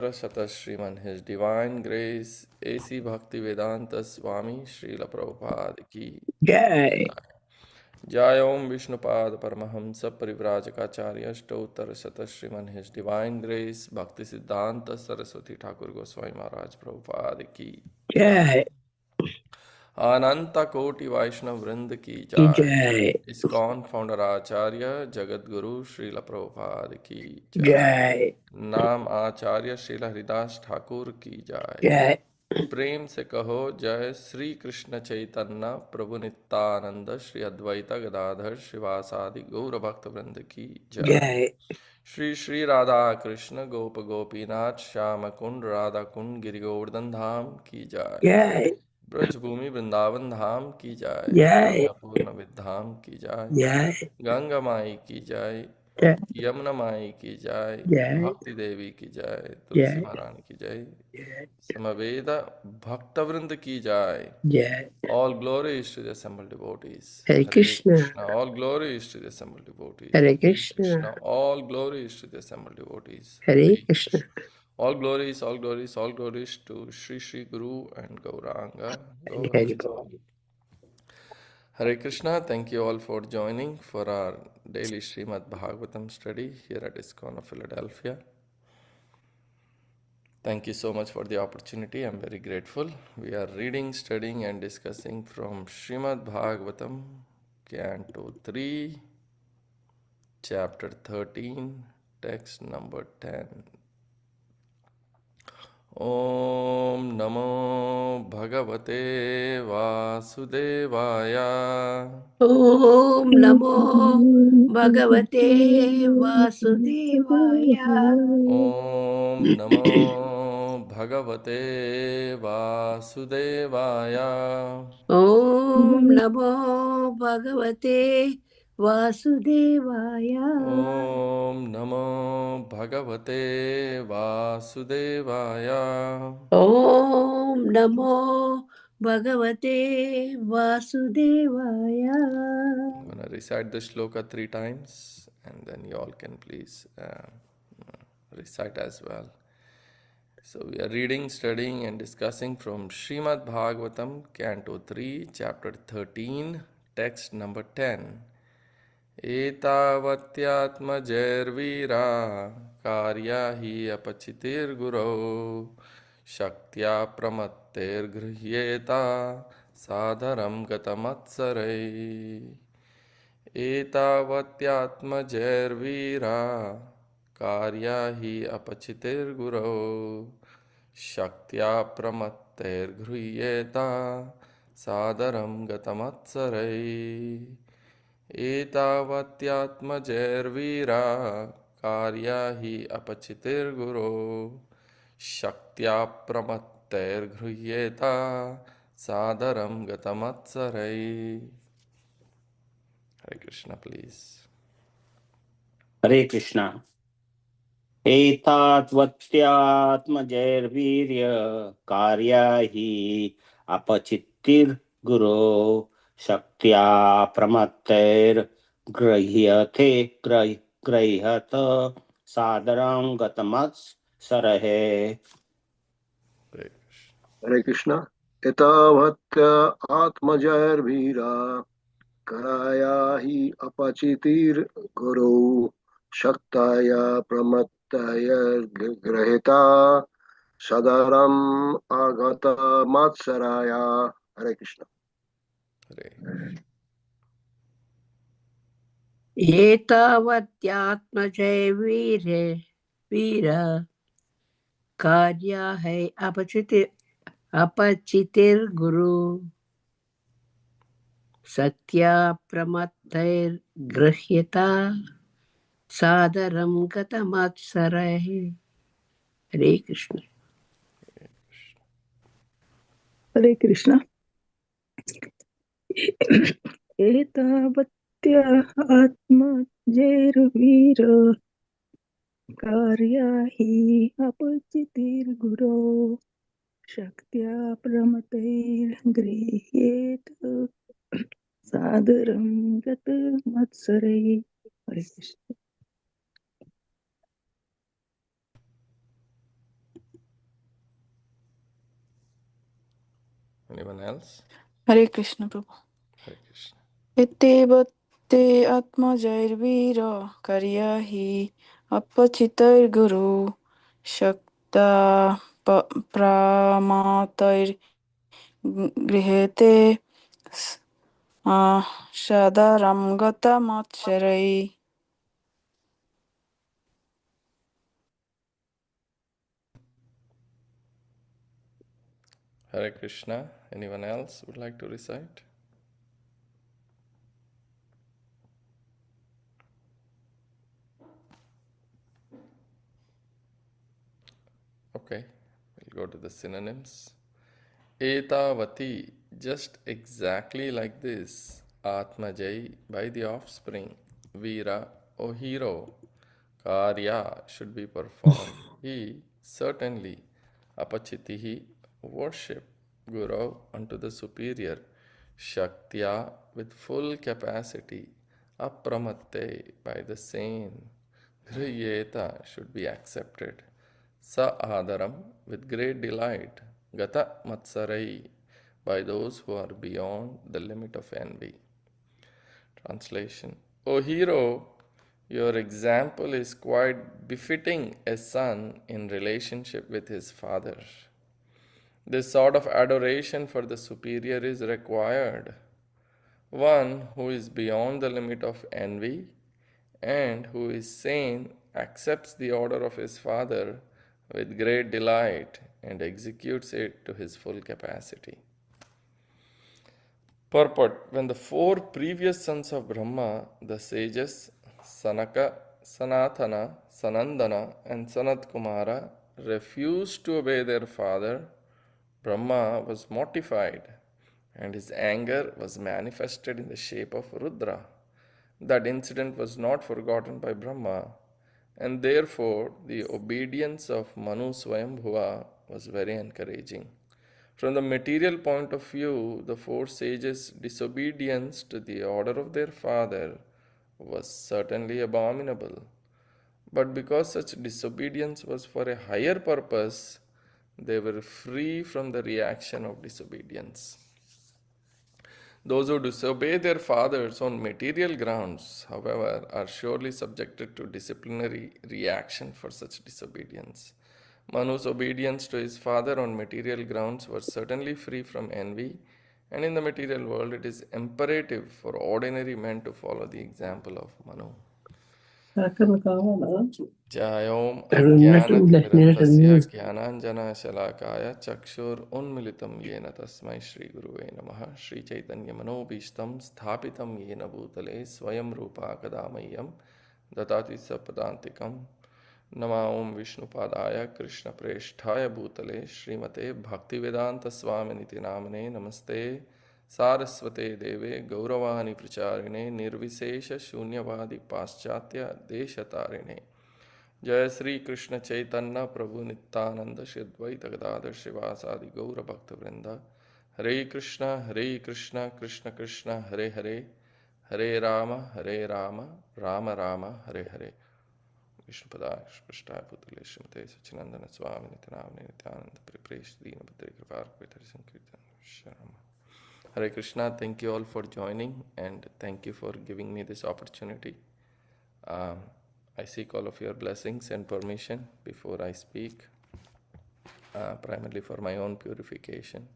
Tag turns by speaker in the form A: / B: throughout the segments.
A: Sata Sriman His Divine Grace A.C. Bhaktivedanta Swami Srila Prabhupada ki
B: Jai.
A: Jai Om Vishnupad Paramahamsa Parivrajakacarya Stoutar Sata Sriman His Divine Grace Bhakti Siddhanta Saraswati Thakur Goswami Maharaj Prabhupada ki
B: Jai.
A: अनंत कोटि वैष्णव वृंद की जय।
B: Jai.
A: ISKCON founder आचार्य जगत गुरु श्रील प्रभुपाद की जय।
B: Jai.
A: नाम आचार्य श्रील हरिदास ठाकुर की जय।
B: Jai.
A: प्रेम से कहो जय श्री कृष्ण चैतन्य प्रभु नित्यानंद श्री अद्वैत गदाधर श्रीवासादि गौर भक्त वृंद की जय।
B: Jai.
A: श्री श्री राधा कृष्ण गोप गोपीनाथ श्याम कुंड राधा कुंड गिरि गोवर्धन धाम की जय।
B: Jai.
A: ब्रजभूमि वृंदावन धाम की जाय।
B: Jai.
A: पूर्ण विधाम की जाय।
B: Jai.
A: गंगा माई की जाय।
B: Jai.
A: यमुना माई की जाय।
B: Jai.
A: भक्ति देवी की जाय। तुलसी
B: Jai.
A: महारानी की जाय।
B: Jai.
A: समवेद भक्तवृंद की जाय।
B: Jai.
A: All glory is to the assembled devotees.
B: Hare
A: Hare
B: Krishna.
A: Krishna. All glory is to the assembled devotees.
B: Hare
A: Hare
B: Krishna.
A: Krishna. All glory is to the assembled devotees.
B: Hare
A: Hare
B: Krishna.
A: Krishna. All glories, all glories, all glories to Sri Sri Guru and Gauranga. Gaur
B: Hare
A: Bhakta.
B: Bol.
A: Hare Krishna, thank you all for joining for our daily Srimad Bhagavatam study here at ISKCON of Philadelphia. Thank you so much for the opportunity. I'm very grateful. We are reading, studying, and discussing from Srimad Bhagavatam, Canto 3, Chapter 13, text number 10. ॐ नमो भगवते वासुदेवाय।
B: Om Namo Bhagavate Vasudevaya.
A: ॐ नमो भगवते वासुदेवाय।
B: Om Namo Bhagavate Vasudevaya.
A: ॐ नमो भगवते वासुदेवाय।
B: Om Namo Bhagavate Vasudevaya.
A: I'm going to recite the shloka 3 times and then you all can please recite as well. So we are reading, studying and discussing from Srimad Bhagavatam, Canto 3, Chapter 13, text number 10. एतावत्यात्मजैर्वीरा कार्या हि अपचितिर्गुरौ शक्त्या प्रमत्तेर्गृह्येता सादरं गतमत्सरै। एतावत्यात्मजैर्वीरा कार्या हि अपचितिर्गुरौ शक्त्या प्रमत्तेर्गृह्येता सादरं गतमत्सरै। एतावत्यात्मजैर्वीरा कार्या हि अपचितिर्गुरो शक्त्या प्रमत्तैर्गृह्येता सादरं गतमत्सरै। हरे Krishna please.
C: हरे कृष्णा। एतावत्यात्मजैर्वीर्य कार्या हि अपचित्तिर्गुरो शक्त्या प्रमत्तैर्गृह्यते गृह्यत सादरं गतमत्सरहे।
D: हरे कृष्णा। एतावत् आत्मजैर्वीरा कराया हि अपचितिर्गुरौ शक्ताया प्रमत्तयर्गृहीता सदरम् आगत मत्सराया। हरे कृष्ण।
A: हरे
B: एतावत्यात्मजय वीर कार्या है अपचितिर्गुरु सत्या प्रमत्तैर्गृह्यता सादरं गतमत्सरः। हरे कृष्ण।
E: हरे कृष्ण। एतावत्या आत्मजैर्वीर कार्या हि अपचितिर्गुरो शक्त्या प्रमतैर्गृह्येत सादरं गतमत्सरे। हरे Krishna.
A: Anyone else?
F: Hare Krishna Prabhu.
A: Hare Krishna.
F: Ittevate atmajairvira karyahi apachitairguru shakta pramatair grihete shadaram gata matsarai.
A: Hare Krishna. Anyone else would like to recite? Okay, we'll go to the synonyms. Etavati, just exactly like this. Atmajai, by the offspring. Veera, O hero. Karya, should be performed. He, certainly. Apachitihi, worship. Guru, unto the superior. Shaktya, with full capacity. Apramatte, by the same. Griyeta, should be accepted. Sa adaram, with great delight. Gata matsarai, by those who are beyond the limit of envy. Translation. O hero, your example is quite befitting a son in relationship with his father. This sort of adoration for the superior is required. One who is beyond the limit of envy and who is sane accepts the order of his father with great delight and executes it to his full capacity. Purport. When the four previous sons of Brahma, the sages Sanaka, Sanatana, Sanandana, and Sanat Kumara, refused to obey their father, Brahma was mortified and his anger was manifested in the shape of Rudra. That incident was not forgotten by Brahma, and therefore the obedience of Manu Swayambhuva was very encouraging. From the material point of view, the four sages' disobedience to the order of their father was certainly abominable. But because such disobedience was for a higher purpose, they were free from the reaction of disobedience. Those who disobey their fathers on material grounds, however, are surely subjected to disciplinary reaction for such disobedience. Manu's obedience to his father on material grounds was certainly free from envy, and in the material world it is imperative for ordinary men to follow the example of Manu. Jayom Ajnanatimirandasya Jnananjana Chakshur Unmilitam Yena Tasmai Shri Guruve Namaha Shri Chaitanya Manobishtam Sthapitam Yena Bhutale Swayam Rupa Kadamayam Datati Sapadantikam Nama Om Vishnupadaya Krishna Preshthaya Bhutale Srimate Bhaktivedanta Swaminiti Namane Namaste Saraswate Deve Gauravani Pracharine Nirvisesha Shunyavadi Paschatya Deshatarine जय श्री कृष्ण चैतन्य प्रभु नित्यानंद श्री अद्वैत गदाधर श्रीवासादि गौर भक्त वृंद हरे कृष्ण कृष्ण कृष्ण हरे हरे हरे राम राम राम हरे हरे विष्णुपदाय स्पष्टाय पुतले श्रीमते सच्चिनंदन स्वामी नित्यानंद नित्यानंद परिप्रेष दीनभद्रे कृपार्पित संकीर्तन शरणम Hare Krishna, thank you all for joining and thank you for giving me this opportunity. I seek all of your blessings and permission before I speak, primarily for my own purification.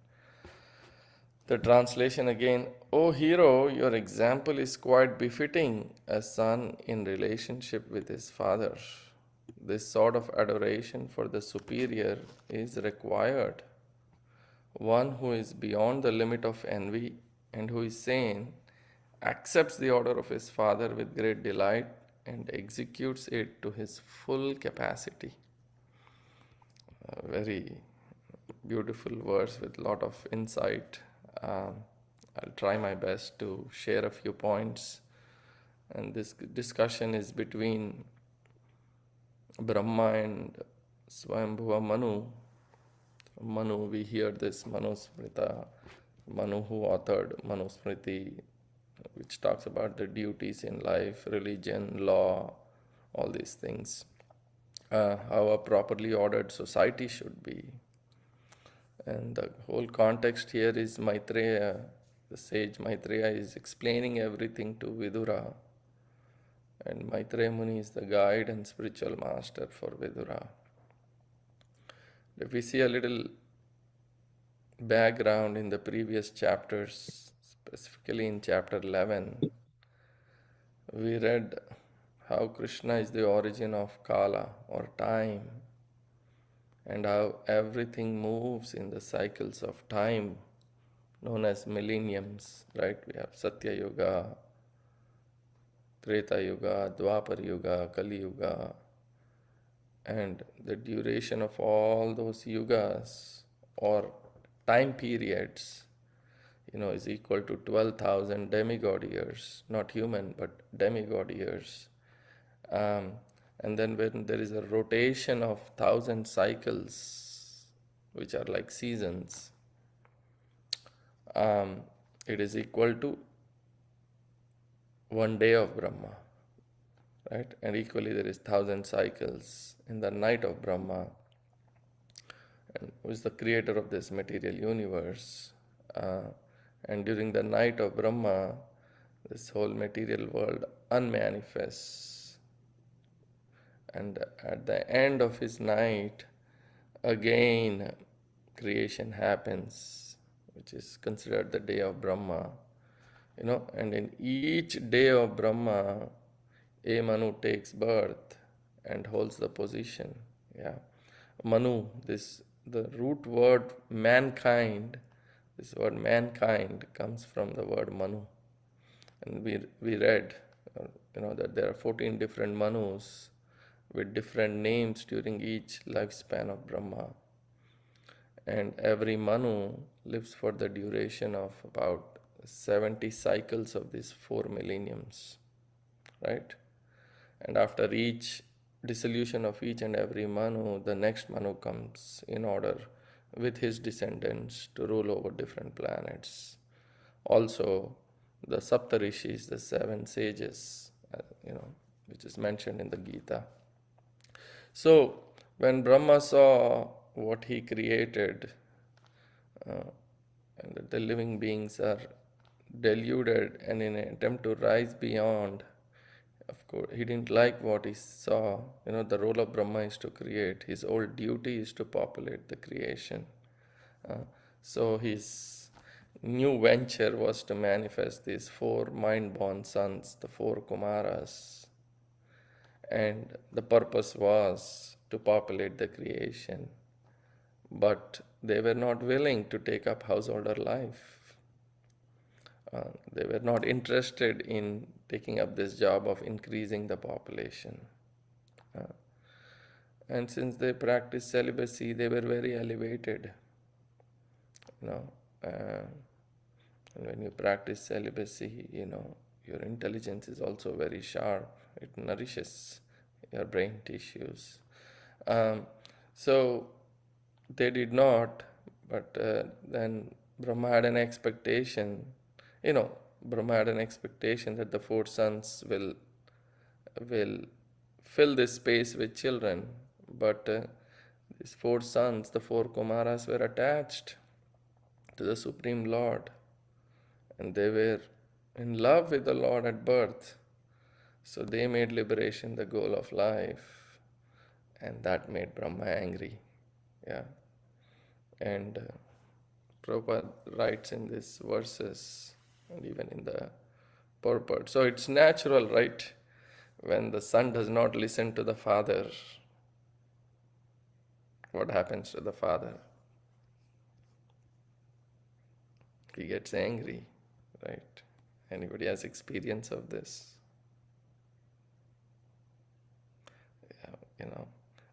A: The translation again. O hero, your example is quite befitting a son in relationship with his father. This sort of adoration for the superior is required. One who is beyond the limit of envy and who is sane accepts the order of his father with great delight and executes it to his full capacity. A very beautiful verse with a lot of insight. I'll try my best to share a few points. And this discussion is between Brahma and Swayambhuva Manu. Manu, we hear this Manusmrita, Manu who authored Manusmriti, which talks about the duties in life, religion, law, all these things, how a properly ordered society should be. And the whole context here is Maitreya, the sage Maitreya is explaining everything to Vidura, and Maitreya Muni is the guide and spiritual master for Vidura. If we see a little background in the previous chapters, specifically in chapter 11, we read how Krishna is the origin of Kala or time, and how everything moves in the cycles of time known as millenniums, right? We have Satya Yuga, Treta Yuga, Dwapar Yuga, Kali Yuga, and the duration of all those yugas or time periods, is equal to 12,000 demigod years, not human, but demigod years. Um, and then when there is a rotation of 1,000 cycles, which are like seasons, it is equal to 1 day of Brahma, right? And equally there is 1,000 cycles in the night of Brahma, and who is the creator of this material universe. And during the night of Brahma, this whole material world unmanifests. And at the end of his night, again creation happens, which is considered the day of Brahma. And in each day of Brahma, a Manu takes birth and holds the position. Yeah. Manu, the root word mankind, this word mankind comes from the word Manu. And we read, that there are 14 different Manus with different names during each lifespan of Brahma. And every Manu lives for the duration of about 70 cycles of these 4 millenniums, right? And after each dissolution of each and every Manu, the next Manu comes in order with his descendants to rule over different planets. Also, the Saptarishis, the 7 sages, which is mentioned in the Gita. So, when Brahma saw what he created, and that the living beings are deluded, and in an attempt to rise beyond, of course, he didn't like what he saw. The role of Brahma is to create. His whole duty is to populate the creation. So his new venture was to manifest these 4 mind-born sons, the 4 Kumaras. And the purpose was to populate the creation. But they were not willing to take up householder life. They were not interested in taking up this job of increasing the population. And since they practiced celibacy, they were very elevated. And when you practice celibacy, your intelligence is also very sharp. It nourishes your brain tissues. So they did not, but then Brahma had an expectation. Brahma had an expectation that the 4 sons will fill this space with children. But these 4 sons, the 4 Kumaras, were attached to the Supreme Lord, and they were in love with the Lord at birth. So they made liberation the goal of life, and that made Brahma angry. Yeah. And Prabhupada writes in these verses, and even in the purport. So it's natural, right? When the son does not listen to the father, what happens to the father? He gets angry, right? Anybody has experience of this? Yeah,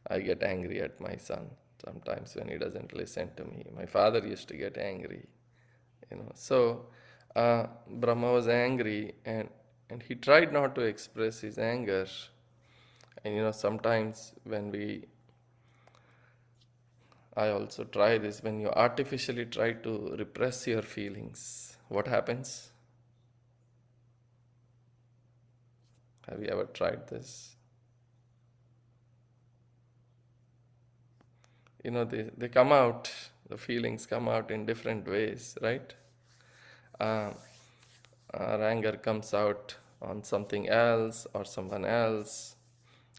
A: I get angry at my son sometimes when he doesn't listen to me. My father used to get angry, So Brahma was angry, and he tried not to express his anger. And sometimes I also try this, when you artificially try to repress your feelings, what happens? Have you ever tried this? they come out, the feelings come out in different ways, right? Uh, our anger comes out on something else or someone else,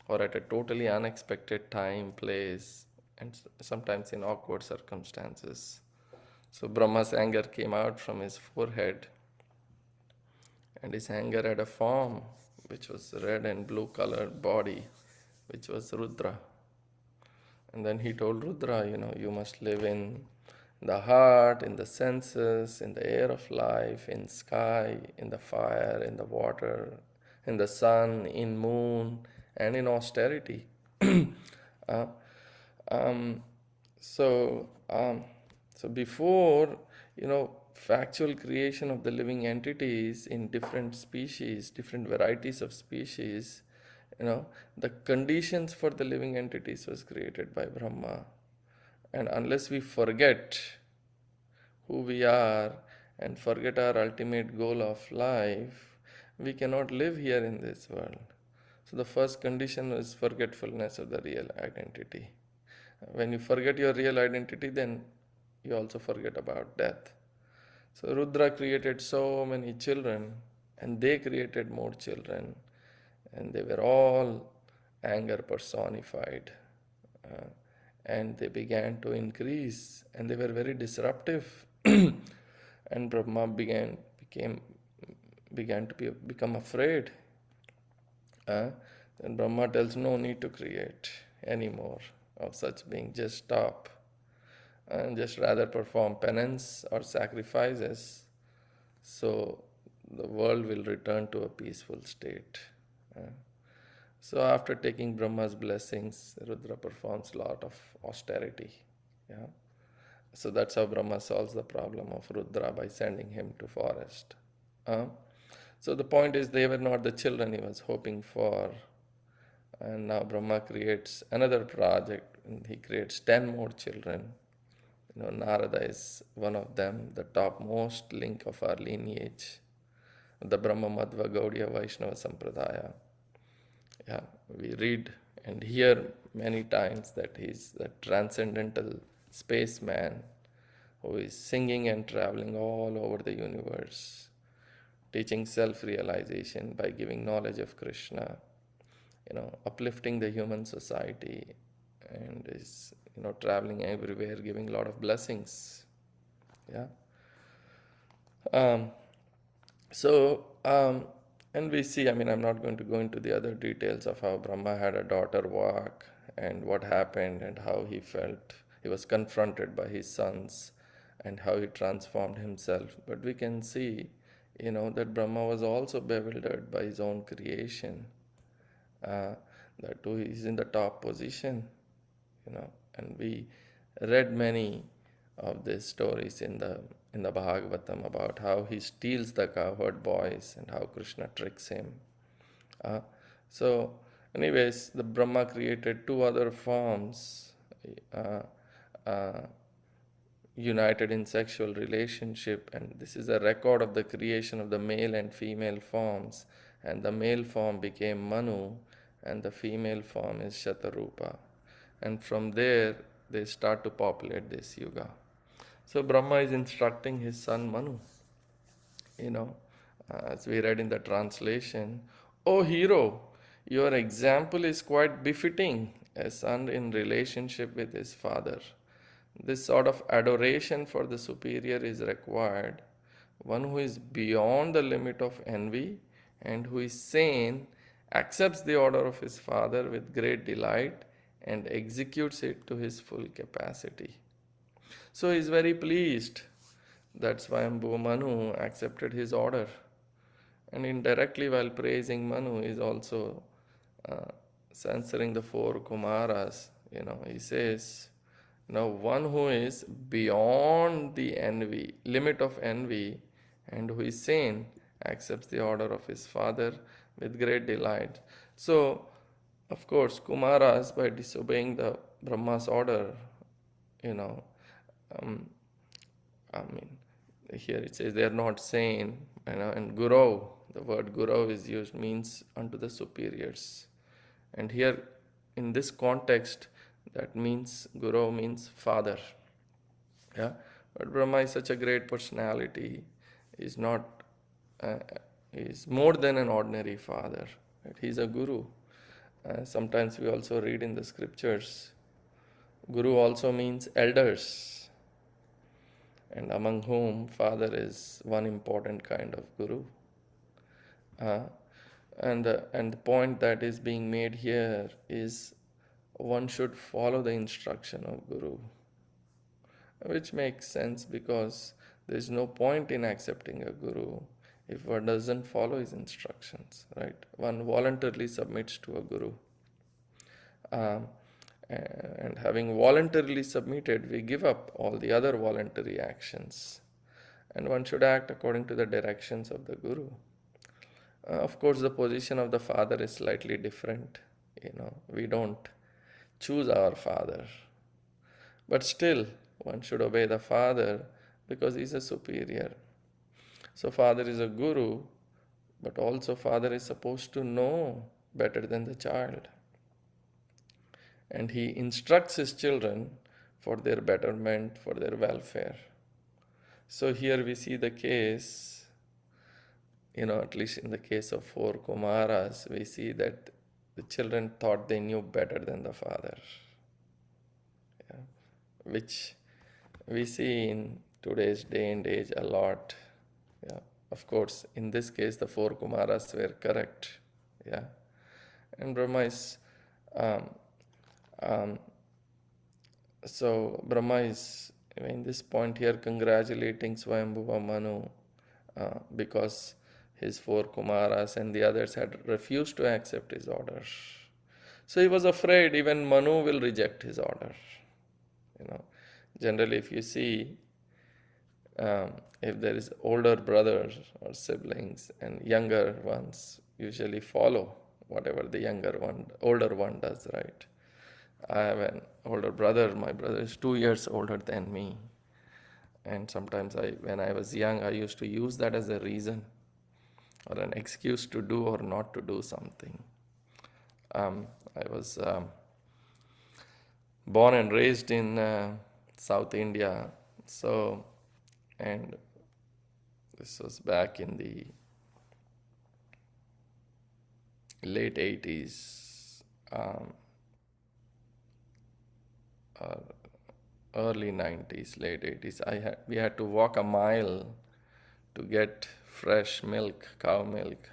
A: or at a totally unexpected time, place, and sometimes in awkward circumstances. So Brahma's anger came out from his forehead, and his anger had a form which was red and blue colored body, which was Rudra. And then he told Rudra, you must live in the heart, in the senses, in the air of life, in sky, in the fire, in the water, in the sun, in moon, and in austerity. Uh, um, so, um, so before, factual creation of the living entities in different species, different varieties of species, the conditions for the living entities was created by Brahma. And unless we forget who we are and forget our ultimate goal of life, we cannot live here in this world. So the first condition is forgetfulness of the real identity. When you forget your real identity, then you also forget about death. So Rudra created so many children, and they created more children, and they were all anger personified. Uh, and they began to increase, and they were very disruptive. And Brahma began to become afraid. Then Brahma tells no need to create any more of such being. Just stop and just rather perform penance or sacrifices, so the world will return to a peaceful state. So after taking Brahma's blessings, Rudra performs a lot of austerity. Yeah. So that's how Brahma solves the problem of Rudra, by sending him to forest. So the point is, they were not the children he was hoping for. And now Brahma creates another project, and he creates 10 more children. Narada is one of them, the topmost link of our lineage, the Brahma Madhva Gaudiya Vaishnava Sampradaya. Yeah, we read and hear many times that he's the transcendental spaceman who is singing and traveling all over the universe, teaching self-realization by giving knowledge of Krishna, uplifting the human society, and is, traveling everywhere, giving a lot of blessings. Yeah. Um, so, and we see, I'm not going to go into the other details of how Brahma had a daughter walk and what happened and how he felt. He was confronted by his sons and how he transformed himself. But we can see, that Brahma was also bewildered by his own creation. That too, he's in the top position, and we read many of these stories in the Bhagavatam about how he steals the cowherd boys and how Krishna tricks him. So, anyways, the Brahma created two other forms, uh, uh, united in sexual relationship, and this is a record of the creation of the male and female forms. And the male form became Manu, and the female form is Shatarupa. And from there, they start to populate this yuga. So Brahma is instructing his son Manu, you know, as we read in the translation, "O hero, your example is quite befitting a son in relationship with his father. This sort of adoration for the superior is required. One who is beyond the limit of envy and who is sane accepts the order of his father with great delight and executes it to his full capacity." So he is very pleased that Swayambhu Manu accepted his order. And indirectly, while praising Manu, is also censoring the four Kumaras. He says, now one who is beyond the envy, limit of envy, and who is sane, accepts the order of his father with great delight. So, of course, Kumaras, by disobeying the Brahma's order, you know, um, I mean, here it says they are not sane, and Guru, the word Guru is used, means unto the superiors. And here, in this context, That means Guru means father. Yeah, but Brahma is such a great personality. Is not uh, is more than an ordinary father. Right? He's a guru. Sometimes we also read in the scriptures. Guru also means elders, and among whom father is one important kind of guru. Uh, and the point that is being made here is one should follow the instruction of guru, which makes sense because there is no point in accepting a guru if one doesn't follow his instructions, right? One voluntarily submits to a guru. Um, and having voluntarily submitted, we give up all the other voluntary actions, and one should act according to the directions of the guru. Of course, the position of the father is slightly different. We don't choose our father, but still, one should obey the father because he's a superior. So, father is a guru, but also father is supposed to know better than the child, and he instructs his children for their betterment, for their welfare. So, here we see the case, at least in the case of four Kumaras, we see that the children thought they knew better than the father, yeah, which we see in today's day and age a lot. Yeah, of course, in this case, the four Kumaras were correct. Yeah, and Brahma is, um, um, so Brahma is in this point here congratulating Swayambhuva Manu because his four Kumaras and the others had refused to accept his order. So he was afraid even Manu will reject his order. Generally, if you see, if there is older brothers or siblings and younger ones usually follow whatever the older one does, right? I have an older brother. My brother is 2 years older than me. And sometimes when I was young, I used to use that as a reason or an excuse to do or not to do something. I was born and raised in South India. So, and this was back in the late 80s, or early 90s, late 80s. We had to walk a mile to get fresh milk, cow milk,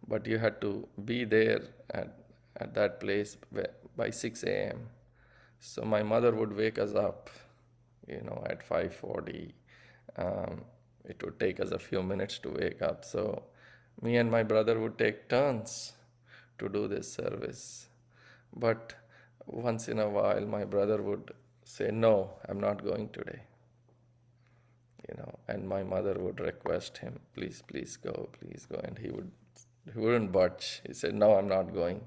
A: but you had to be there at that place by 6 a.m. So my mother would wake us up, at 5:40. It would take us a few minutes to wake up. So me and my brother would take turns to do this service. But once in a while, my brother would say, "No, I'm not going today." And my mother would request him, "Please, please go," and he wouldn't budge. He said, "No, I'm not going."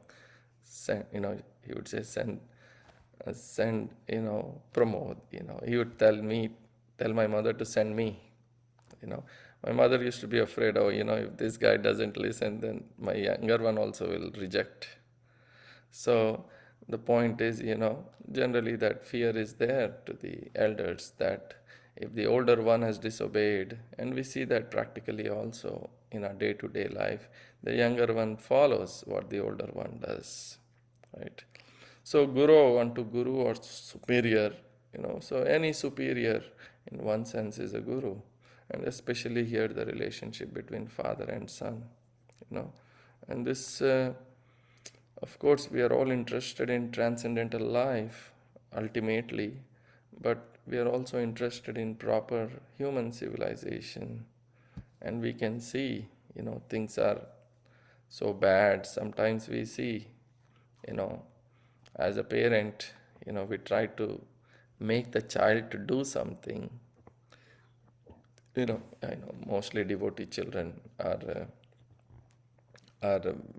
A: He would say, send, Pramod. He would tell my mother to send me. My mother used to be afraid, if this guy doesn't listen, then my younger one also will reject. So the point is, generally that fear is there to the elders that if the older one has disobeyed, and we see that practically also in our day-to-day life, the younger one follows what the older one does, right? So guru unto guru or superior, so any superior in one sense is a guru, and especially here the relationship between father and son, and this of course, we are all interested in transcendental life ultimately, but we are also interested in proper human civilization. And we can see, things are so bad. Sometimes we see, as a parent, we try to make the child to do something. I know mostly devotee children are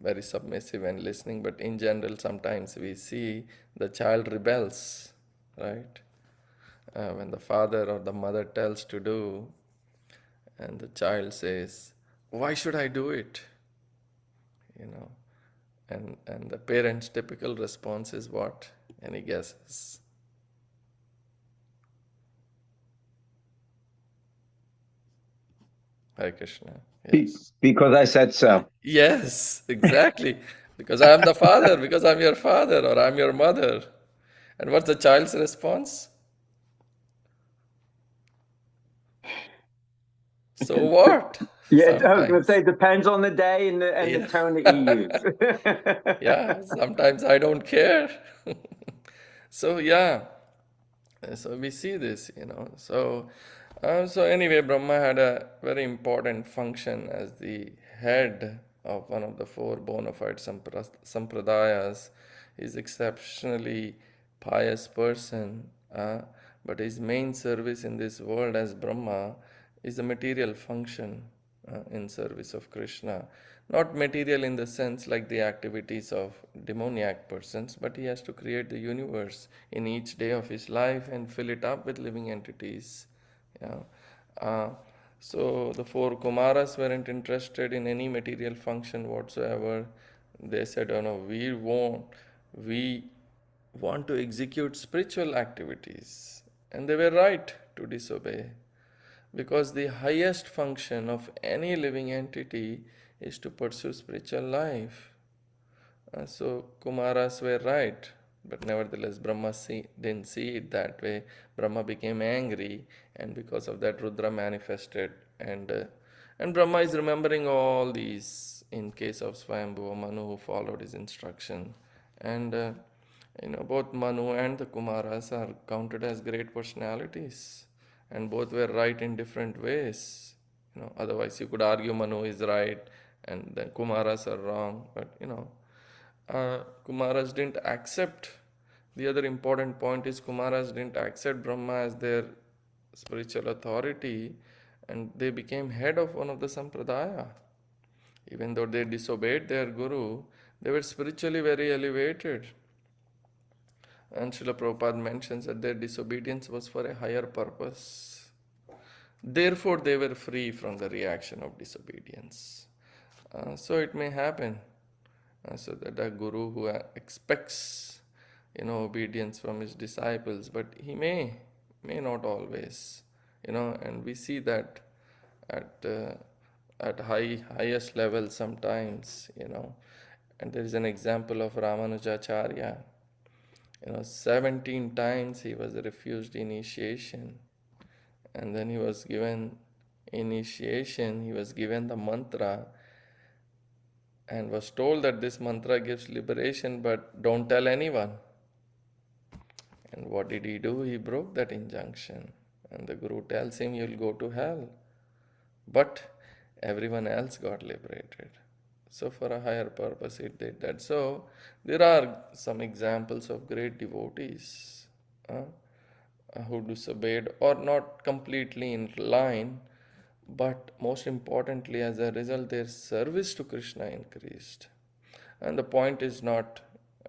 A: very submissive and listening, but in general, sometimes we see the child rebels, right? When the father or the mother tells to do, and the child says, "Why should I do it?" You know, and the parent's typical response is what? Any guesses? Hare Krishna. Yes.
G: Because I said so.
A: Yes, exactly. Because I am the father, because I'm your father or I'm your mother. And what's the child's response? So what?
G: Yeah, I was going to
A: Sometimes.
G: say depends on the day and the
A: Yeah.
G: tone that you use.
A: Yeah, sometimes I don't care. So yeah, so we see this, so anyway, Brahma had a very important function as the head of one of the four bona fide sampradayas. He's exceptionally pious person, but his main service in this world as Brahma is a material function in service of Krishna. Not material in the sense like the activities of demoniac persons, but he has to create the universe in each day of his life and fill it up with living entities. Yeah. Uh, so the four Kumaras weren't interested in any material function whatsoever. They said, "Oh no, we want to execute spiritual activities," and they were right to disobey. Because the highest function of any living entity is to pursue spiritual life. So Kumaras were right, but nevertheless Brahma didn't see it that way. Brahma became angry, and because of that Rudra manifested, and Brahma is remembering all these in case of Swayambhuva Manu who followed his instruction, and both Manu and the Kumaras are counted as great personalities, and both were right in different ways. Otherwise you could argue Manu is right and then Kumaras are wrong, but Kumaras didn't accept. The other important point is Kumaras didn't accept Brahma as their spiritual authority, and they became head of one of the sampradaya. Even though they disobeyed their guru, they were spiritually very elevated. And Srila Prabhupada mentions that their disobedience was for a higher purpose. Therefore, they were free from the reaction of disobedience. So it may happen so that a guru who expects obedience from his disciples, but he may not always, and we see that at highest level sometimes, and there is an example of Ramanujacharya. 17 times he was refused initiation, and then he was given initiation, he was given the mantra and was told that this mantra gives liberation, but don't tell anyone. And what did he do? He broke that injunction. And the Guru tells him, "You'll go to hell." But everyone else got liberated. So, for a higher purpose, he did that. So, there are some examples of great devotees who disobeyed or not completely in line, but most importantly, as a result, their service to Krishna increased. And the point is not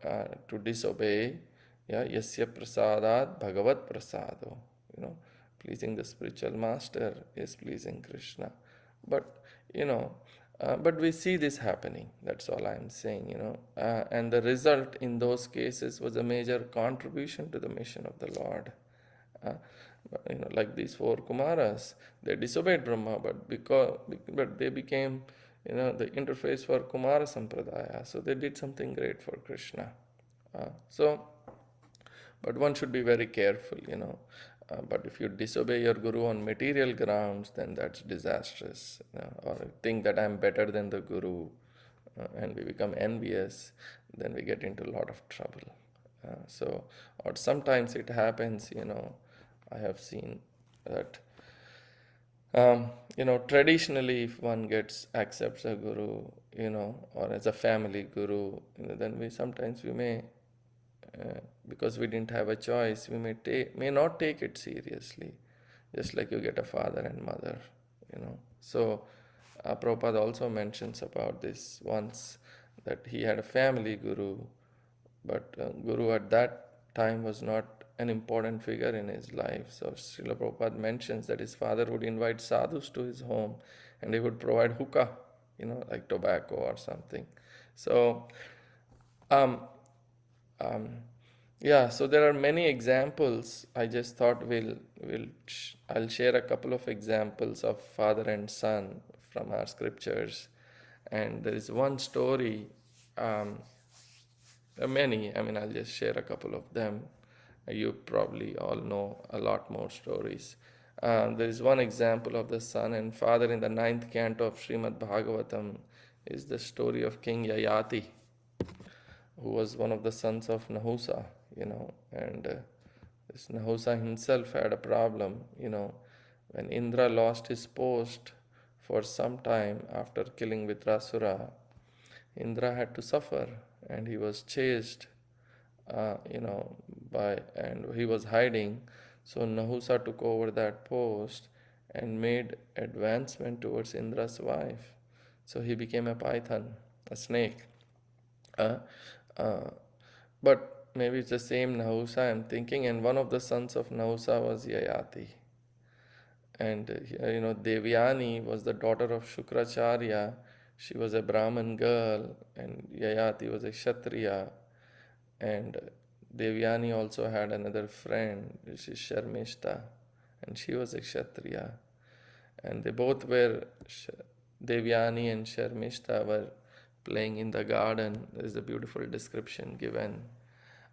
A: to disobey. Yeah, yasya prasadat bhagavat prasado. Pleasing the spiritual master is pleasing Krishna. But but we see this happening. That's all I'm saying. And the result in those cases was a major contribution to the mission of the Lord. Uh, like these four Kumaras, they disobeyed Brahma, but they became, the interface for Kumara Sampradaya. So they did something great for Krishna. But one should be very careful. But if you disobey your guru on material grounds, then that's disastrous. Or think that I'm better than the guru, and we become envious, then we get into a lot of trouble. Or sometimes it happens, I have seen that, traditionally, if one accepts a guru, or as a family guru, then we may, because we didn't have a choice, we may not take it seriously, just like you get a father and mother, So, Prabhupada also mentions about this once, that he had a family guru, but Guru at that time was not an important figure in his life. So Srila Prabhupada mentions that his father would invite sadhus to his home and he would provide hookah, like tobacco or something. So, um, um, Yeah, so there are many examples. I just thought I'll share a couple of examples of father and son from our scriptures. And there is one story, many, I mean, I'll just share a couple of them. You probably all know a lot more stories. There is one example of the son and father in the ninth canto of Srimad Bhagavatam is the story of King Yayati, who was one of the sons of Nahusa, and this Nahusa himself had a problem, when Indra lost his post for some time after killing Vitrasura. Indra had to suffer, and he was chased, uh, you know, and he was hiding. So Nahusa took over that post and made advancement towards Indra's wife. So he became a python, a snake. Uh, uh, but maybe it's the same Nahusa I'm thinking, and one of the sons of Nahusa was Yayati. And Devyani was the daughter of Shukracharya. She was a Brahmin girl, and Yayati was a Kshatriya. And Devyani also had another friend, which is Sharmishta, and she was a Kshatriya. And they both were, Devyani and Sharmishta were playing in the garden. There is a beautiful description given.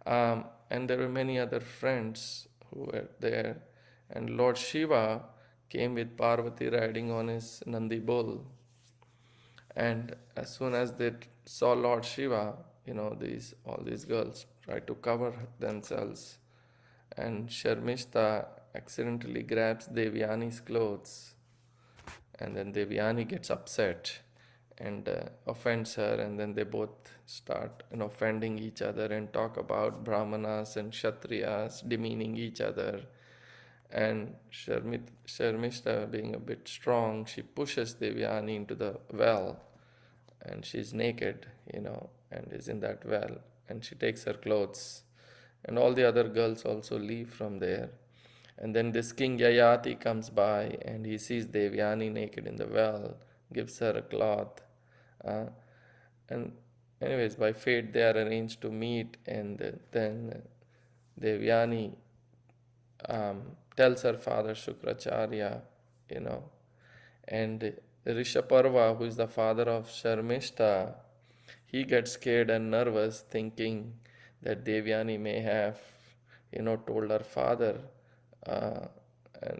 A: And there were many other friends who were there. And Lord Shiva came with Parvati riding on his Nandi bull. And as soon as they saw Lord Shiva, all these girls tried to cover themselves. And Sharmishta accidentally grabs Devyani's clothes, and then Devyani gets upset and offends her, and then they both start offending each other and talk about Brahmanas and Kshatriyas, demeaning each other. And Sharmishta, being a bit strong, she pushes Devyani into the well, and she's naked, and is in that well, and she takes her clothes, and all the other girls also leave from there. And then this King Yayati comes by, and he sees Devyani naked in the well, gives her a cloth. And anyways, by fate, they are arranged to meet, and then Devyani tells her father Shukracharya, you know, and Rishaparva, who is the father of Sharmishta, he gets scared and nervous, thinking that Devyani may have, told her father, uh,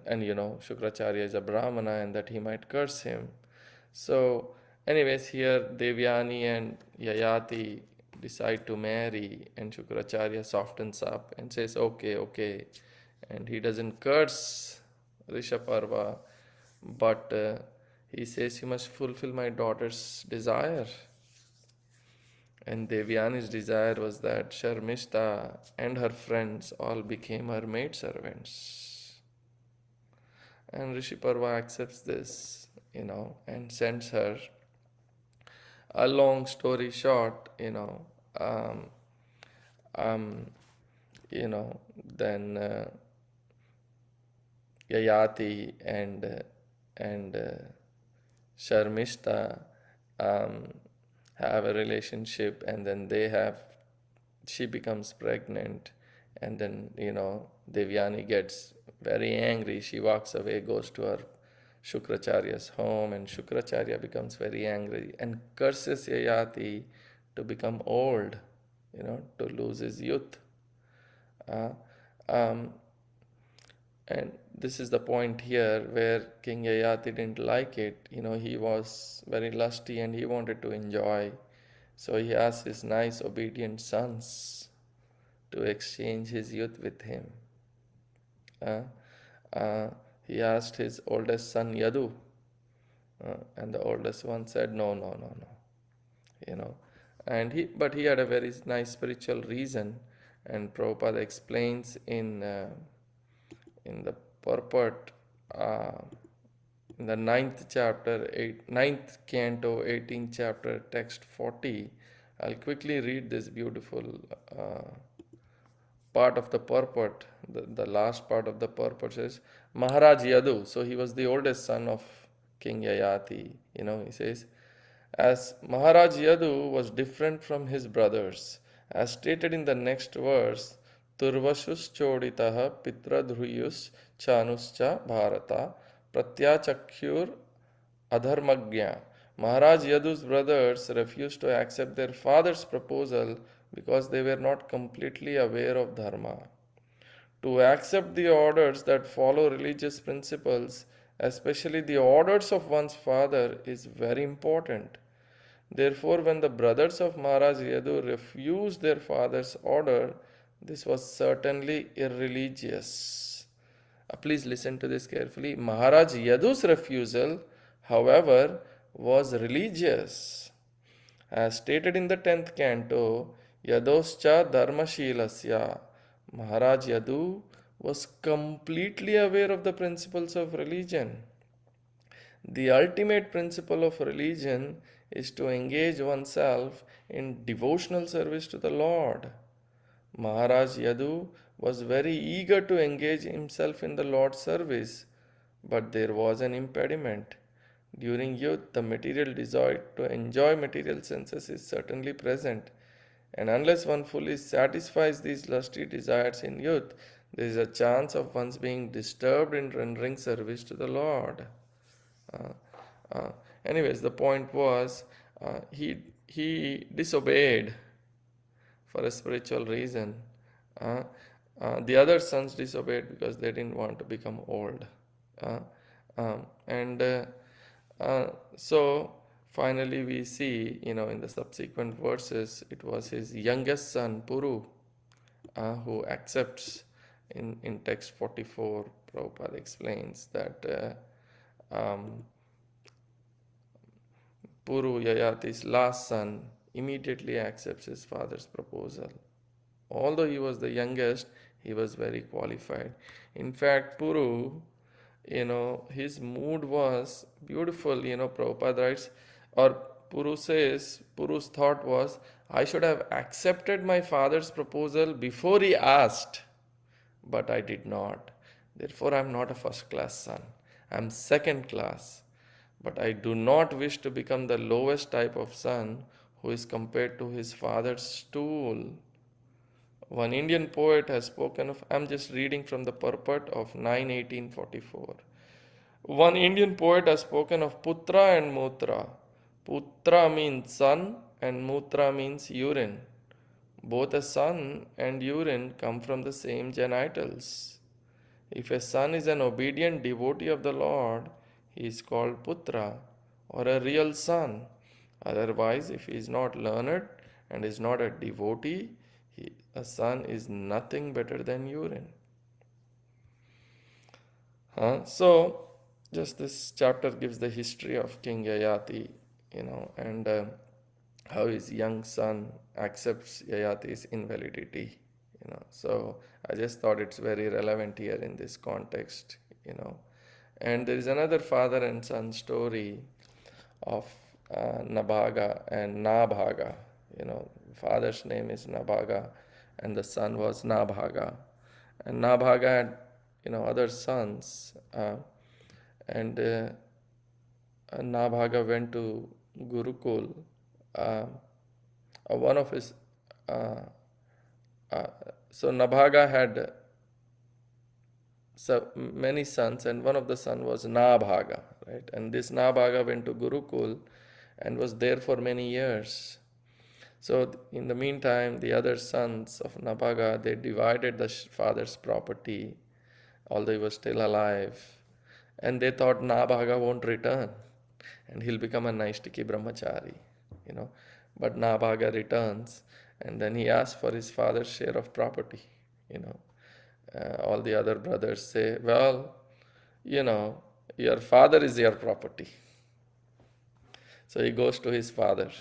A: and Shukracharya is a Brahmana, and that he might curse him. So, anyways, here Devyani and Yayati decide to marry, and Shukracharya softens up and says, okay, okay. And he doesn't curse Rishaparva, but he says, you must fulfill my daughter's desire. And Devyani's desire was that Sharmishta and her friends all became her maidservants. And Rishiparva accepts this, and sends her. A long story short, um, um, then Yayati and Sharmishta have a relationship, and then she becomes pregnant, and then Devyani gets very angry. She walks away, goes to her Shukracharya's home, and Shukracharya becomes very angry and curses Yayati to become old, to lose his youth. Uh, um, and this is the point here where King Yayati didn't like it. He was very lusty and he wanted to enjoy. So he asked his nice, obedient sons to exchange his youth with him. Uh, uh, he asked his oldest son Yadu, and the oldest one said, no, no, no, no. But he had a very nice spiritual reason, and Prabhupada explains in the purport, in the ninth canto, 18th chapter, text 40. I'll quickly read this beautiful part of the purport. The last part of the purport says, Maharaj Yadu, so he was the oldest son of King Yayati, he says, as Maharaj Yadu was different from his brothers, as stated in the next verse, turvashuschoditaha pitradhruyus bharata pratyachakyur adharmagya. Maharaj Yadu's brothers refused to accept their father's proposal because they were not completely aware of dharma. To accept the orders that follow religious principles, especially the orders of one's father, is very important. Therefore, when the brothers of Maharaj Yadu refused their father's order, this was certainly irreligious. Please listen to this carefully. Maharaj Yadu's refusal, however, was religious. As stated in the 10th canto, Yadoscha Dharmashilasya, Maharaj Yadu was completely aware of the principles of religion. The ultimate principle of religion is to engage oneself in devotional service to the Lord. Maharaj Yadu was very eager to engage himself in the Lord's service, but there was an impediment. During youth, the material desire to enjoy material senses is certainly present, and unless one fully satisfies these lusty desires in youth, there is a chance of one's being disturbed in rendering service to the Lord. Uh, Anyways, the point was he disobeyed for a spiritual reason. The other sons disobeyed because they didn't want to become old. Uh, and so finally we see, in the subsequent verses, it was his youngest son, Puru, who accepts in text 44. Prabhupada explains that Puru, Yayati's last son, immediately accepts his father's proposal. Although he was the youngest, he was very qualified. In fact, Puru, his mood was beautiful. Prabhupada writes, or Puru says, Puru's thought was, I should have accepted my father's proposal before he asked, but I did not. Therefore, I am not a first class son. I am second class. But I do not wish to become the lowest type of son who is compared to his father's stool. One Indian poet has spoken of, I'm just reading from the purport of 9/1844. One Indian poet has spoken of Putra and Mutra. Putra means son and Mutra means urine. Both a son and urine come from the same genitals. If a son is an obedient devotee of the Lord, he is called Putra or a real son. Otherwise, if he is not learned and is not a devotee, a son is nothing better than urine. So, just this chapter gives the history of King Yayati, and how his young son accepts Yayati's invalidity. So I just thought it's very relevant here in this context. And there is another father and son story of Nabhaga and Nabhaga. Father's name is Nabhaga and the son was Nabhaga. And Nabhaga had, other sons. And Nabhaga went to Gurukul. One of his, so Nabhaga had so many sons, and one of the son was Nabhaga, right? And this Nabhaga went to Gurukul and was there for many years. So in the meantime, the other sons of Nabhaga, they divided the father's property, although he was still alive. And they thought Nabhaga won't return and he'll become a Naishtiki brahmachari, But Nabhaga returns and then he asks for his father's share of property, all the other brothers say, well, your father is your property. So he goes to his father.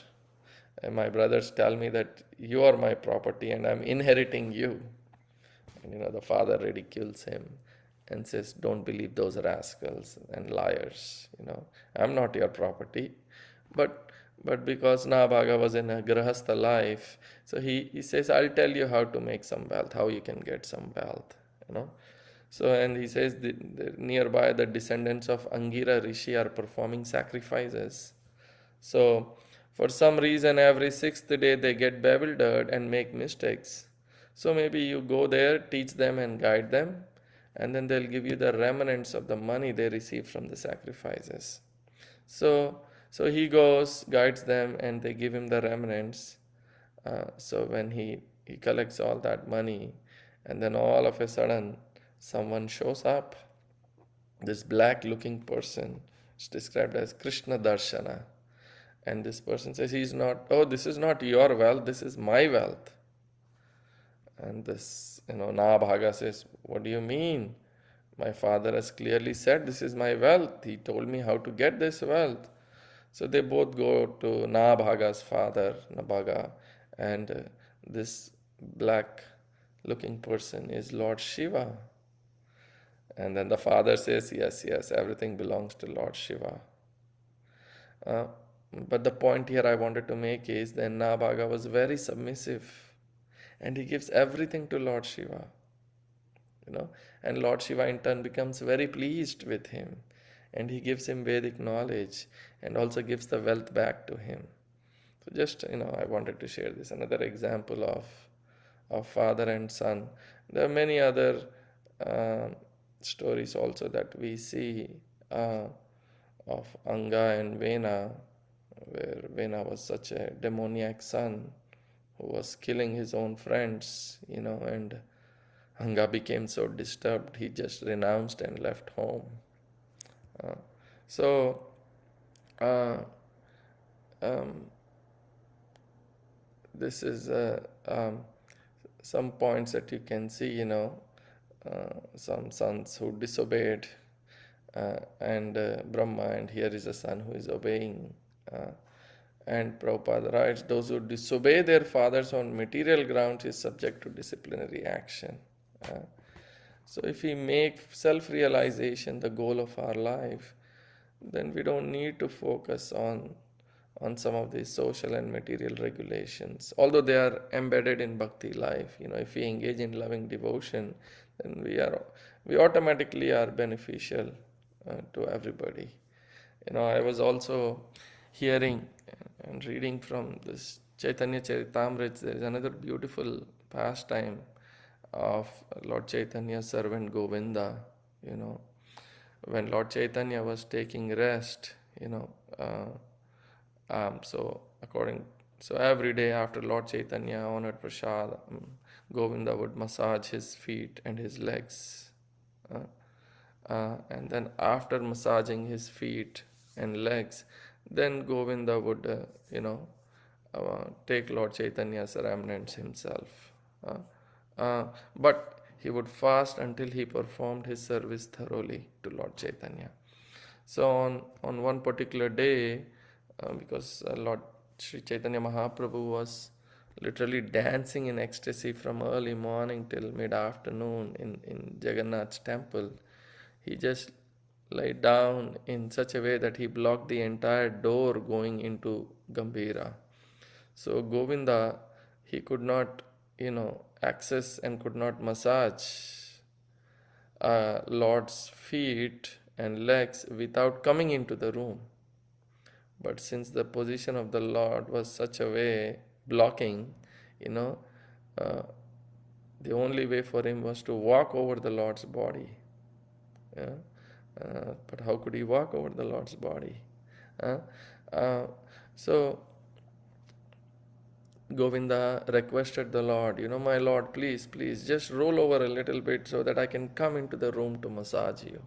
A: And my brothers tell me that you are my property and I'm inheriting you. And the father ridicules him and says, don't believe those rascals and liars. I'm not your property. But because Nabhaga was in a grahastha life, so he says, I'll tell you how to make some wealth, how you can get some wealth. So, and he says nearby the descendants of Angira Rishi are performing sacrifices. So for some reason, every sixth day they get bewildered and make mistakes. So maybe you go there, teach them and guide them, and then they'll give you the remnants of the money they receive from the sacrifices. So, so he goes, guides them, and they give him the remnants. So when he collects all that money, and then all of a sudden someone shows up, this black looking person, is described as Krishna Darshana. And this person says, he's not, oh, this is not your wealth, this is my wealth. And this, Nabhaga says, what do you mean? My father has clearly said this is my wealth. He told me how to get this wealth. So they both go to Nabhaga's father, Nabhaga, and this black looking person is Lord Shiva. And then the father says, yes, yes, everything belongs to Lord Shiva. Uh, but the point here I wanted to make is that Nabhaga was very submissive and he gives everything to Lord Shiva. And Lord Shiva in turn becomes very pleased with him, and he gives him Vedic knowledge and also gives the wealth back to him. So just I wanted to share this, another example of father and son. There are many other uh, stories also that we see of Anga and Vena, where Vena was such a demoniac son who was killing his own friends, and Anga became so disturbed, he just renounced and left home. Uh, so, uh, um, this is some points that you can see, some sons who disobeyed, and Brahma, and here is a son who is obeying. And Prabhupada writes, those who disobey their fathers on material grounds is subject to disciplinary action. So if we make self-realization the goal of our life, then we don't need to focus on some of these social and material regulations, although they are embedded in bhakti life. If we engage in loving devotion, then we automatically are beneficial to everybody. I was also hearing and reading from this Chaitanya Charitamrita. There is another beautiful pastime of Lord Chaitanya's servant Govinda. When Lord Chaitanya was taking rest, so every day after Lord Chaitanya honored Prasad, Govinda would massage his feet and his legs. And then after massaging his feet and legs, then Govinda would, take Lord Chaitanya's remnants himself. But he would fast until he performed his service thoroughly to Lord Chaitanya. So on one particular day, because Lord Sri Chaitanya Mahaprabhu was literally dancing in ecstasy from early morning till mid-afternoon in Jagannath's temple, he just lay down in such a way that he blocked the entire door going into Gambhira. So Govinda, he could not, access and could not massage Lord's feet and legs without coming into the room. But since the position of the Lord was such a way blocking, uh, the only way for him was to walk over the Lord's body. Yeah? But how could he walk over the Lord's body? So Govinda requested the Lord, my Lord, please, please, just roll over a little bit so that I can come into the room to massage you.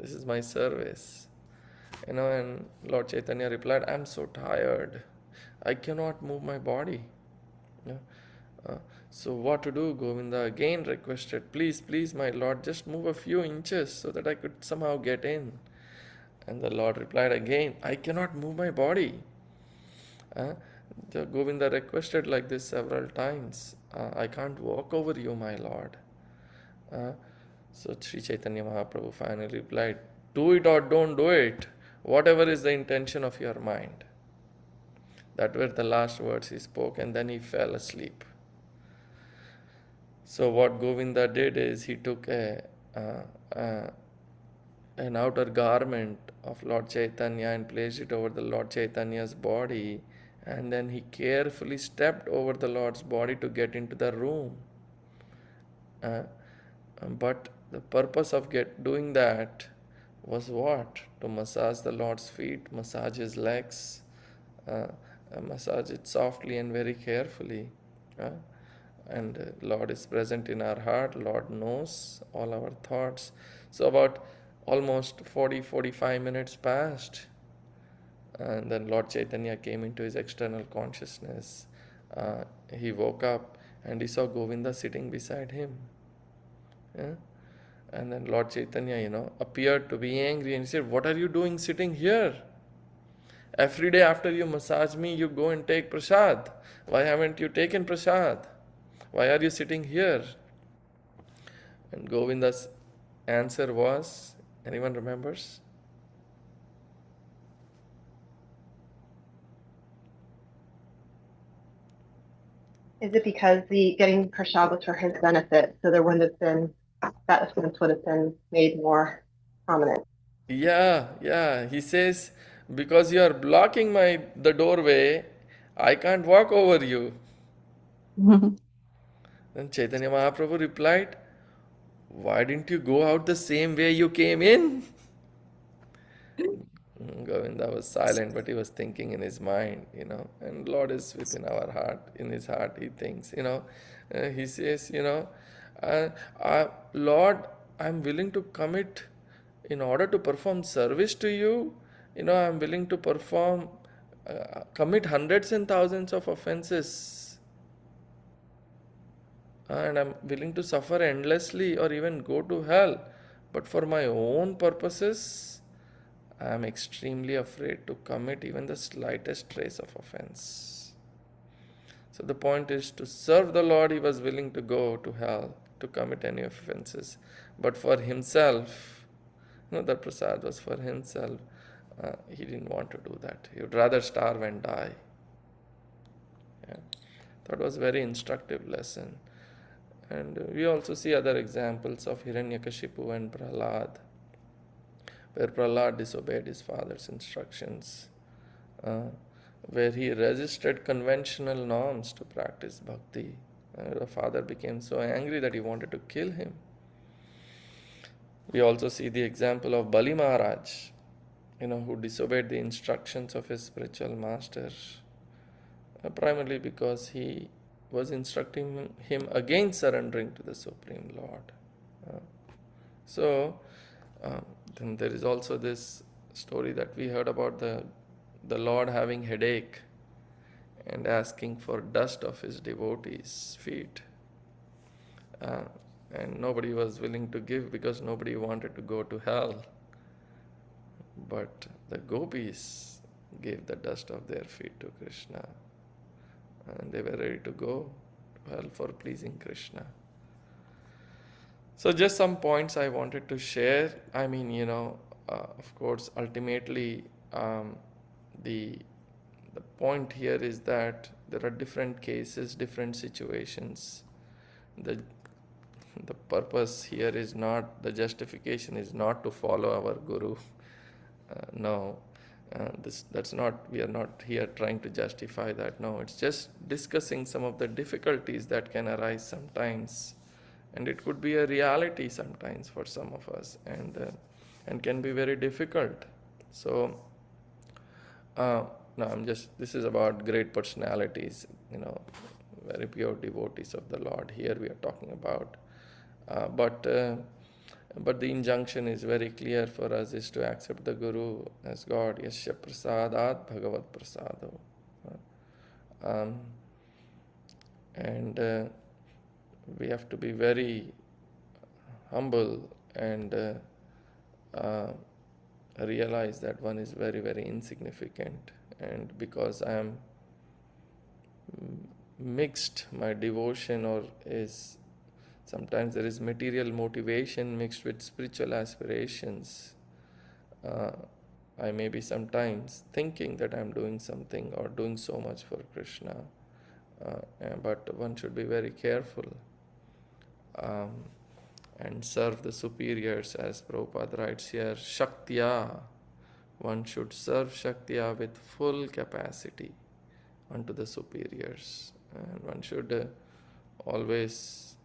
A: This is my service. And Lord Chaitanya replied, I'm so tired. I cannot move my body. Yeah. Uh, so what to do? Govinda again requested, please, please, my Lord, just move a few inches so that I could somehow get in. And the Lord replied again, I cannot move my body. The Govinda requested like this several times. I can't walk over you, my Lord. So Sri Chaitanya Mahaprabhu finally replied, do it or don't do it. Whatever is the intention of your mind. That were the last words he spoke, and then he fell asleep. So what Govinda did is he took an outer garment of Lord Chaitanya and placed it over the Lord Chaitanya's body, And then he carefully stepped over the Lord's body to get into the room. Uh, but the purpose of doing that was what? To massage the Lord's feet, massage his legs, uh, massage it softly and very carefully. Uh, and Lord is present in our heart. Lord knows all our thoughts. So about almost 45 minutes passed, and then Lord Chaitanya came into his external consciousness. He woke up and he saw Govinda sitting beside him. Yeah? And then Lord Chaitanya, appeared to be angry, and he said, "What are you doing sitting here? Every day after you massage me, you go and take prasad. Why haven't you taken prasad? Why are you sitting here?" And Govinda's answer was, anyone remembers?
H: Is it because the getting prasad was for his benefit, so there wouldn't have been that offense would have been made more prominent?
A: Yeah. He says, because you are blocking the doorway, I can't walk over you. Then Chaitanya Mahaprabhu replied, "Why didn't you go out the same way you came in?" Govinda was silent, but he was thinking in his mind. And Lord is within our heart. In his heart, he thinks. He says, uh, Lord, I'm willing to commit in order to perform service to you. I'm willing to commit hundreds and thousands of offenses, and I'm willing to suffer endlessly or even go to hell. But for my own purposes, I am extremely afraid to commit even the slightest trace of offense. So the point is, to serve the Lord, he was willing to go to hell to commit any offenses. But for himself, that prasad was for himself. He didn't want to do that. He would rather starve and die. Yeah. That was a very instructive lesson. And we also see other examples of Hiranyakashipu and Prahlad, where Prahlad disobeyed his father's instructions, where he resisted conventional norms to practice bhakti. The father became so angry that he wanted to kill him. We also see the example of Bali Maharaj, who disobeyed the instructions of his spiritual master, primarily because he was instructing him against surrendering to the Supreme Lord. So, then there is also this story that we heard about the Lord having headache and asking for dust of his devotees' feet. And nobody was willing to give because nobody wanted to go to hell. But the gopis gave the dust of their feet to Krishna, and they were ready to go to hell for pleasing Krishna. So just some points I wanted to share. Of course, ultimately, the point here is that there are different cases, different situations. The the purpose here is not, the justification is not to follow our guru. No, that's not. We are not here trying to justify that. No, it's just discussing some of the difficulties that can arise sometimes, and it could be a reality sometimes for some of us, and can be very difficult. So, no, this is about great personalities, very pure devotees of the Lord. Here we are talking about, but the injunction is very clear for us, is to accept the Guru as God. Yasya prasadat bhagavat prasado. And we have to be very humble and realize that one is very, very insignificant. And because I am mixed, my devotion or is sometimes there is material motivation mixed with spiritual aspirations. I may be sometimes thinking that I'm doing something or doing so much for Krishna, but one should be very careful and serve the superiors, as Prabhupada writes here, Shaktya. One should serve Shaktya with full capacity, unto the superiors. And one should always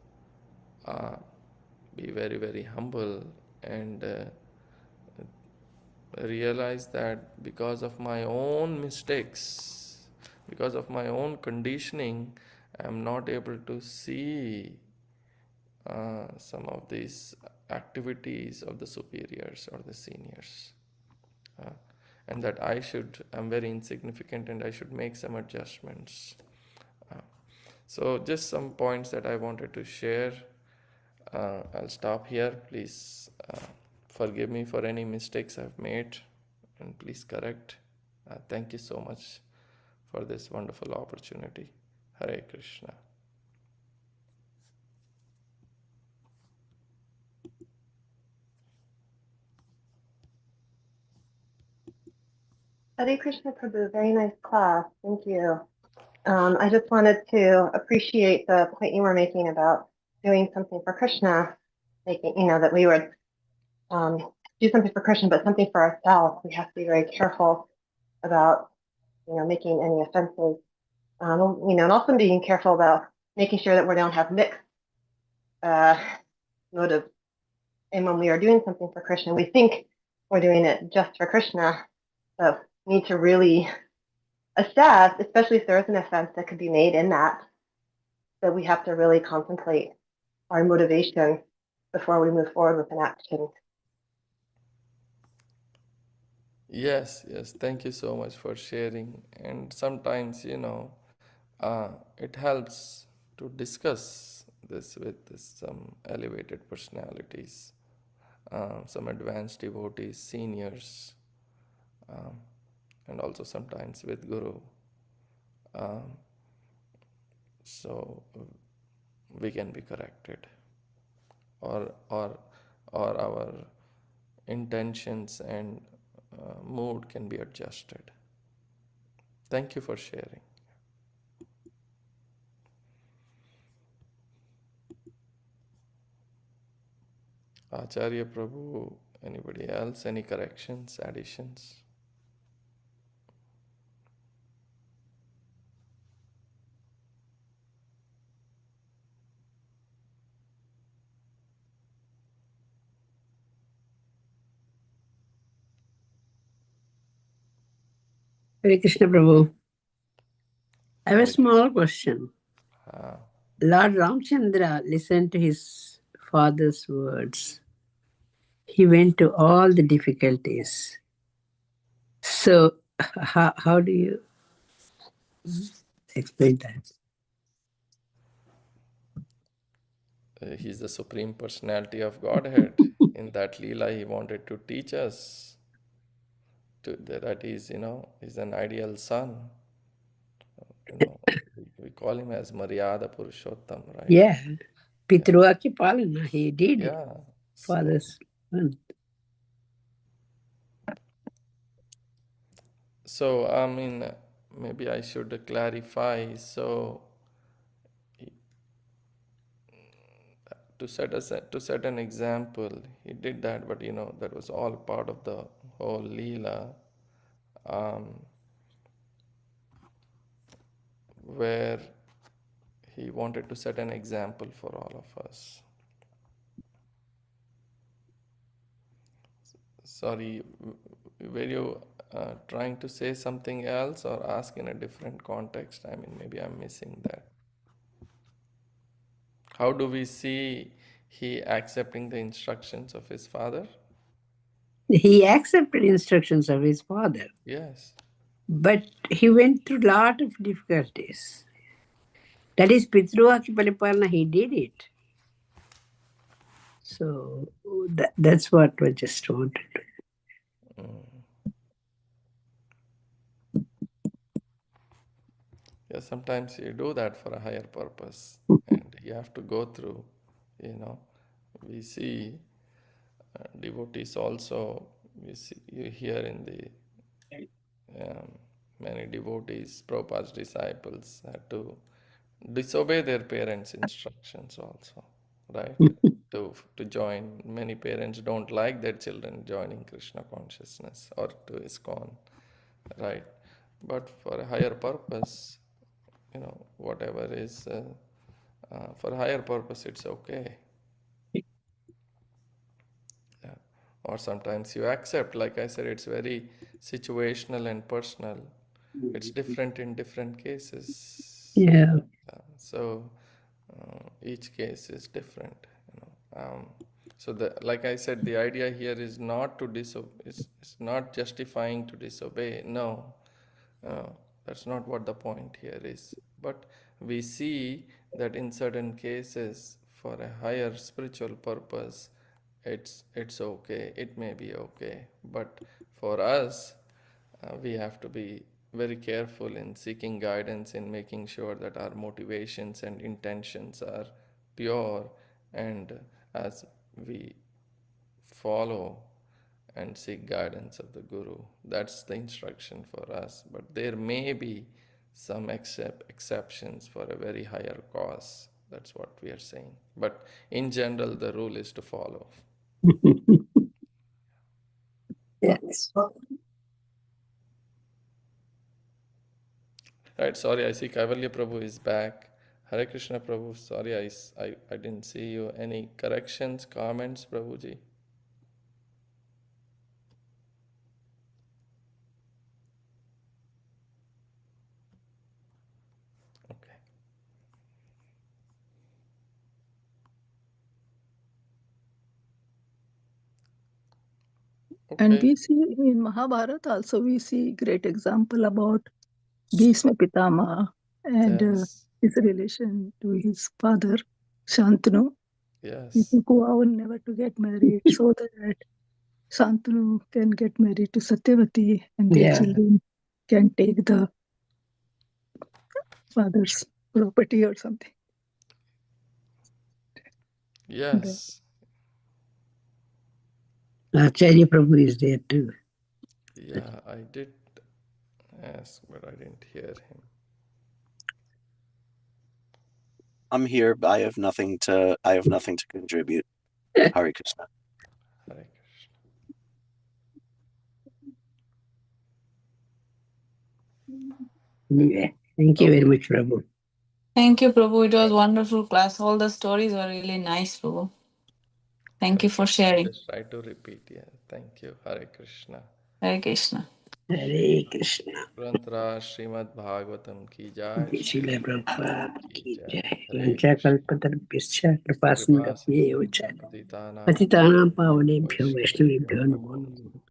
A: be very, very humble and realize that because of my own mistakes, because of my own conditioning, I am not able to see some of these activities of the superiors or the seniors. Uh, and that I'm very insignificant and I should make some adjustments. So, just some points that I wanted to share. I'll stop here. Please forgive me for any mistakes I've made and please correct. Thank you so much for this wonderful opportunity. Hare Krishna.
H: Hare Krishna Prabhu, very nice class. Thank you. I just wanted to appreciate the point you were making about doing something for Krishna, making, that we would do something for Krishna, but something for ourselves. We have to be very careful about, making any offenses, and also being careful about making sure that we don't have mixed motives. And when we are doing something for Krishna, we think we're doing it just for Krishna, but we need to really assess, especially if there is an offense that could be made in that we have to really contemplate our motivation before we move forward with an action.
A: Yes, yes. Thank you so much for sharing. And sometimes, it helps to discuss this with some elevated personalities, some advanced devotees, seniors, and also sometimes with Guru. So we can be corrected, or our intentions and mood can be adjusted. Thank you for sharing. Acharya Prabhu, anybody else? Any corrections, additions?
B: Hare Krishna Prabhu. I have a
A: Hare
B: small question.
A: Ah,
B: Lord Ramchandra listened to his father's words. He went to all the difficulties. So, how do you explain that?
A: He's the Supreme Personality of Godhead. In that Leela, he wanted to teach us that he's an ideal son. We call him as Maryada Purushottam, right?
B: Yeah. Pitruvaki Palana, he did it.
A: Yeah.
B: Father's son.
A: So, maybe I should clarify. So, to set an example, he did that, but that was all part of the whole Leela, where he wanted to set an example for all of us. Sorry, were you trying to say something else or ask in a different context? Maybe I'm missing that. How do we see he accepting the instructions of his father?
B: He accepted instructions of his father,
A: Yes.
B: but he went through a lot of difficulties. That is Pitruvaki Palipalana, he did it. So that's what I just wanted.
A: Yeah, sometimes you do that for a higher purpose, and you have to go through, we see devotees also, you hear in the many devotees, Prabhupada's disciples had to disobey their parents' instructions also, right? To join. Many parents don't like their children joining Krishna consciousness or to ISKCON, right? But for a higher purpose, whatever is for higher purpose, it's okay. Yeah. Or sometimes you accept, like I said, it's very situational and personal. It's different in different cases.
B: Yeah.
A: So each case is different. So like I said, the idea here is not to disobey. It's not justifying to disobey. No, that's not what the point here is. But we see that in certain cases, for a higher spiritual purpose, it's okay. It may be okay. But for us, we have to be very careful in seeking guidance, in making sure that our motivations and intentions are pure, and as we follow and seek guidance of the Guru, that's the instruction for us. But there may be some exceptions for a very higher cause. That's what we are saying. But in general, the rule is to follow.
B: Yes.
A: Right, sorry, I see Kaivalya Prabhu is back. Hare Krishna Prabhu, sorry, I didn't see you. Any corrections, comments, Prabhuji? Okay.
E: And
A: Okay.
E: we see in Mahabharata also, we see great example about Bhishma Pitama and
A: Yes.
E: his relation to his father, Shantanu. He
A: Yes.
E: took vow never to get married so that Shantanu can get married to Satyavati and their
B: Yeah.
E: children can take the father's property or something.
A: Yes.
B: Acharya Prabhu is there too.
A: Yeah, I did ask, but I didn't hear him.
I: I'm here, but I have nothing to contribute. Hare Krishna.
A: Hare Krishna.
B: Yeah. Thank you very much, Prabhu.
F: Thank you, Prabhu. It was wonderful class. All the stories were really nice, Prabhu. Thank you for sharing.
A: Just try to repeat. Yeah. Thank you. Hare Krishna.
F: Hare Krishna.
B: Hare Krishna.
A: Grantara Srimad Bhagavatam ki jai.
B: Srila Prabhupada ki
A: Jai.
B: jai.
A: Hare
B: Vancha
A: Krishna.
B: kalpatarpyascha
A: Kripa
B: kripasindhapye
A: sindhu
B: vacha.
A: patitanam
B: Patitanam pavanebhyo
A: vaishnavebhyo
B: vaishnavebhyo
A: namo
B: namo
A: namo.
B: namo.